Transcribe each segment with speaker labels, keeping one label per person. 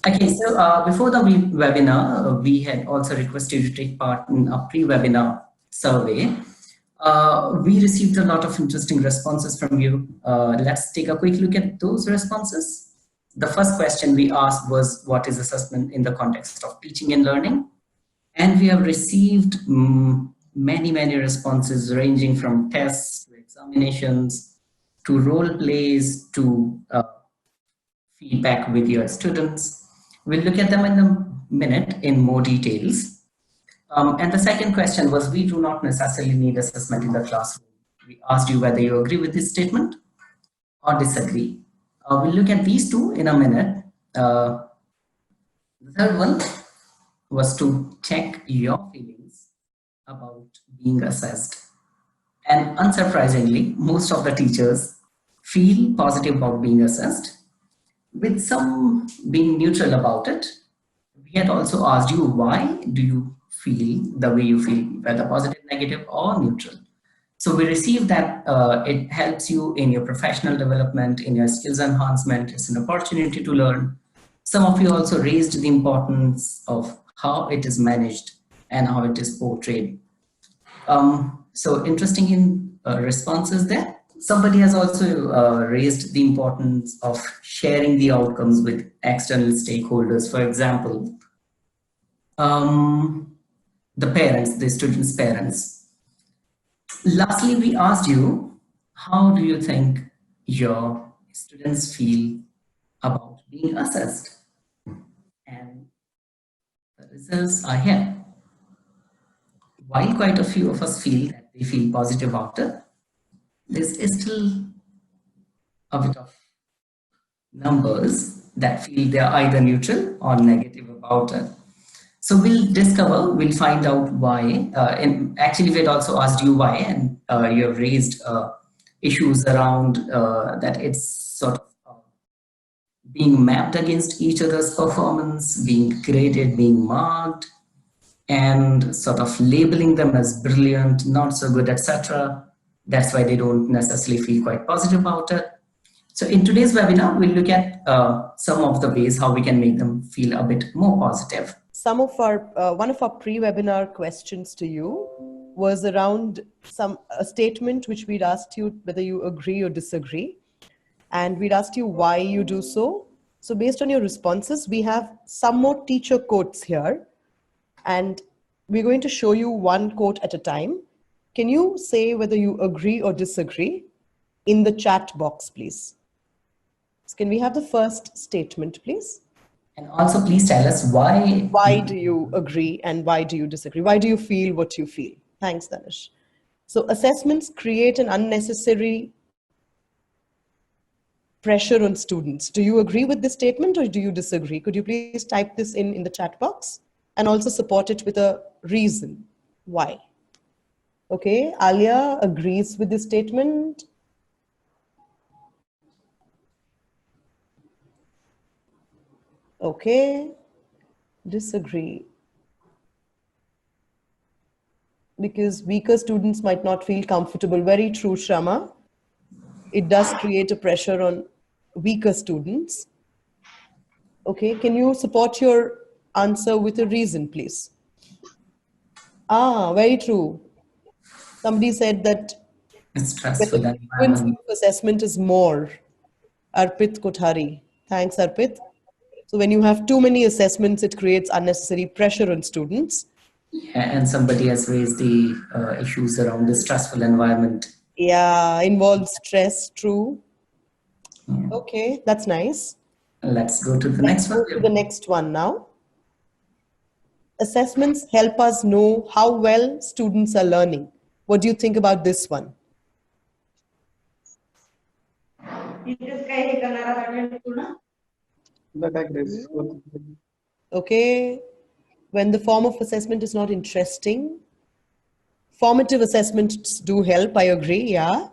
Speaker 1: Okay, so before the webinar, we had also requested you to take part in a pre-webinar survey. We received a lot of interesting responses from you. Let's take a quick look at those responses. The first question we asked was, what is assessment in the context of teaching and learning? And we have received many responses ranging from tests to examinations to role plays to feedback with your students. We'll look at them in a minute in more details. And the second question was, we do not necessarily need assessment in the classroom. We asked you whether you agree with this statement or disagree. We'll look at these two in a minute. The third one was to check your feelings about being assessed. And unsurprisingly, most of the teachers feel positive about being assessed, with some being neutral about it. We had also asked you, why do you feel the way you feel, whether positive, negative, or neutral? So we received that it helps you in your professional development, in your skills enhancement. It's an opportunity to learn. Some of you also raised the importance of how it is managed and how it is portrayed. So interesting in responses there. Somebody has also raised the importance of sharing the outcomes with external stakeholders. For example, the parents, the students' parents. Lastly, we asked you, how do you think your students feel about being assessed? And the results are here. While quite a few of us feel that they feel positive after, there's still a bit of numbers that feel they're either neutral or negative about it. So we'll find out why. And actually, we had also asked you why, and you have raised issues around that it's sort of being mapped against each other's performance, being graded, being marked, and sort of labeling them as brilliant, not so good, etc. That's why they don't necessarily feel quite positive about it. So in today's webinar, we'll look at some of the ways how we can make them feel a bit more positive.
Speaker 2: Some of our one of our pre-webinar questions to you was around a statement which we'd asked you whether you agree or disagree, and we'd asked you why you do so. So based on your responses, we have some more teacher quotes here, and we're going to show you one quote at a time. Can you say whether you agree or disagree in the chat box, please? So can we have the first statement, please?
Speaker 1: And also, please tell us why.
Speaker 2: Why do you agree and why do you disagree? Why do you feel what you feel? Thanks, Danish. So assessments create an unnecessary pressure on students. Do you agree with this statement or do you disagree? Could you please type this in the chat box and also support it with a reason why? Okay, Alia agrees with this statement. Okay, disagree. Because weaker students might not feel comfortable. Very true, Shrama. It does create a pressure on weaker students. Okay, can you support your answer with a reason, please? Ah, very true. Somebody said that
Speaker 1: it's stressful
Speaker 2: the frequency of assessment is more. Arpit Kothari. Thanks, Arpit. So when you have too many assessments, it creates unnecessary pressure on students.
Speaker 1: Yeah, and somebody has raised the issues around the stressful environment.
Speaker 2: Yeah, involves stress, true. Yeah. Okay, that's nice.
Speaker 1: Let's go to the next one.
Speaker 2: Let's go to the next one now. Assessments help us know how well students are learning. What do you think about this one? Okay, when the form of assessment is not interesting. Formative assessments do help, I agree, yeah.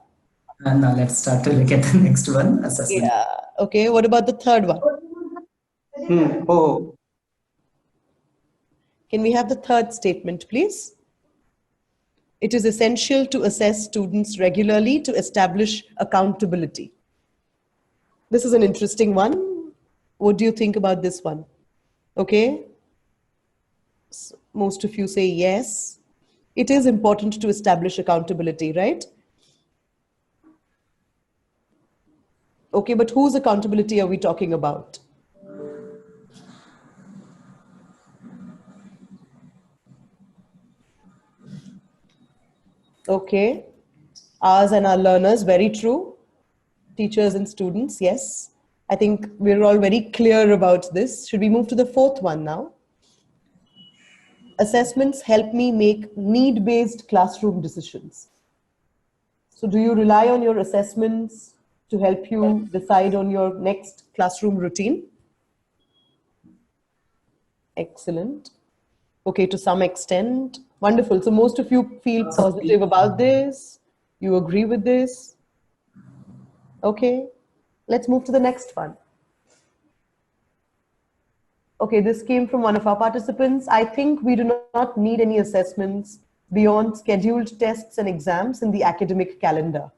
Speaker 1: And now let's start to look at the next one, assessment.
Speaker 2: Yeah, okay, what about the third one?
Speaker 3: Oh.
Speaker 2: Can we have the third statement, please? It is essential to assess students regularly to establish accountability. This is an interesting one. What do you think about this one? Okay. Most of you say yes. It is important to establish accountability, right? Okay, but whose accountability are we talking about? Okay. Ours and our learners, very true. Teachers and students, yes. I think we're all very clear about this. Should we move to the fourth one now? Assessments help me make need-based classroom decisions. So do you rely on your assessments to help you decide on your next classroom routine? Excellent. Okay, to some extent. Wonderful. So most of you feel
Speaker 1: Also,
Speaker 2: positive about this. You agree with this? Okay. Let's move to the next one. Okay, this came from one of our participants. I think we do not need any assessments beyond scheduled tests and exams in the academic calendar.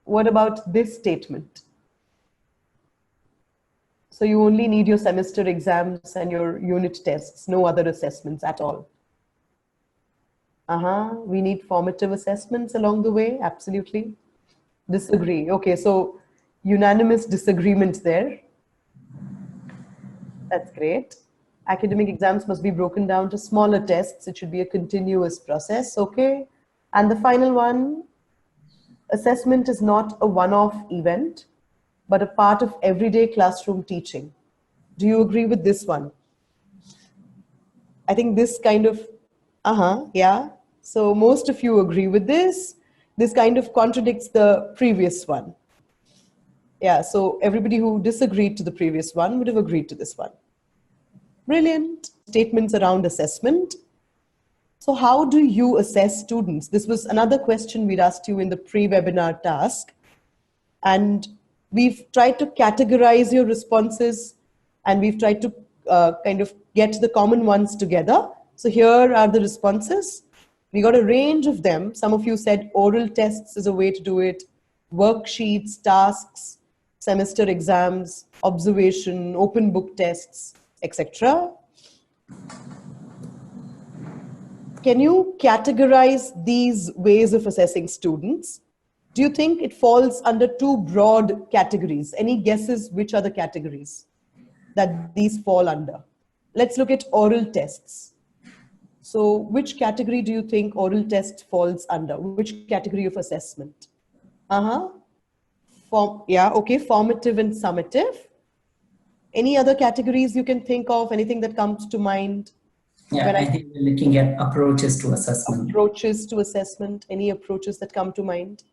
Speaker 2: What about this statement? So you only need your semester exams and your unit tests, no other assessments at all. We need formative assessments along the way, absolutely. Disagree. Okay, so unanimous disagreement there. That's great. Academic exams must be broken down to smaller tests. It should be a continuous process. Okay. And the final one, assessment is not a one-off event, but a part of everyday classroom teaching. Do you agree with this one? I think this kind of, yeah. So most of you agree with this. This kind of contradicts the previous one. Yeah, so everybody who disagreed to the previous one would have agreed to this one. Brilliant. Statements around assessment. So how do you assess students? This was another question we'd asked you in the pre-webinar task. And we've tried to categorize your responses and we've tried to kind of get the common ones together. So here are the responses. We got a range of them. Some of you said oral tests is a way to do it, worksheets, tasks, semester exams, observation, open book tests, etc. Can you categorize these ways of assessing students? Do you think it falls under two broad categories? Any guesses which are the categories that these fall under? Let's look at oral tests. So which category do you think oral test falls under? Which category of assessment? Okay, formative and summative. Any other categories you can think of? Anything that comes to mind?
Speaker 1: Yeah, I think we're looking at approaches to assessment.
Speaker 2: Approaches to assessment. Any approaches that come to mind?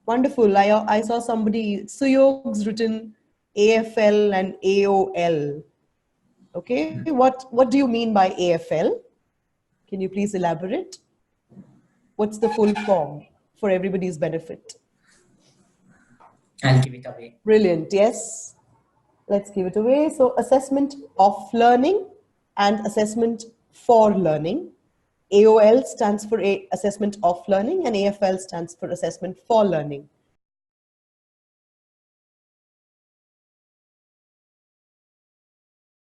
Speaker 2: Wonderful. I saw somebody, Suyog's written AFL and AOL. Okay, what do you mean by AFL? Can you please elaborate? What's the full form for everybody's benefit?
Speaker 1: I'll give it away.
Speaker 2: Brilliant, yes. Let's give it away. So assessment of learning and assessment for learning. AOL stands for assessment of learning and AFL stands for assessment for learning.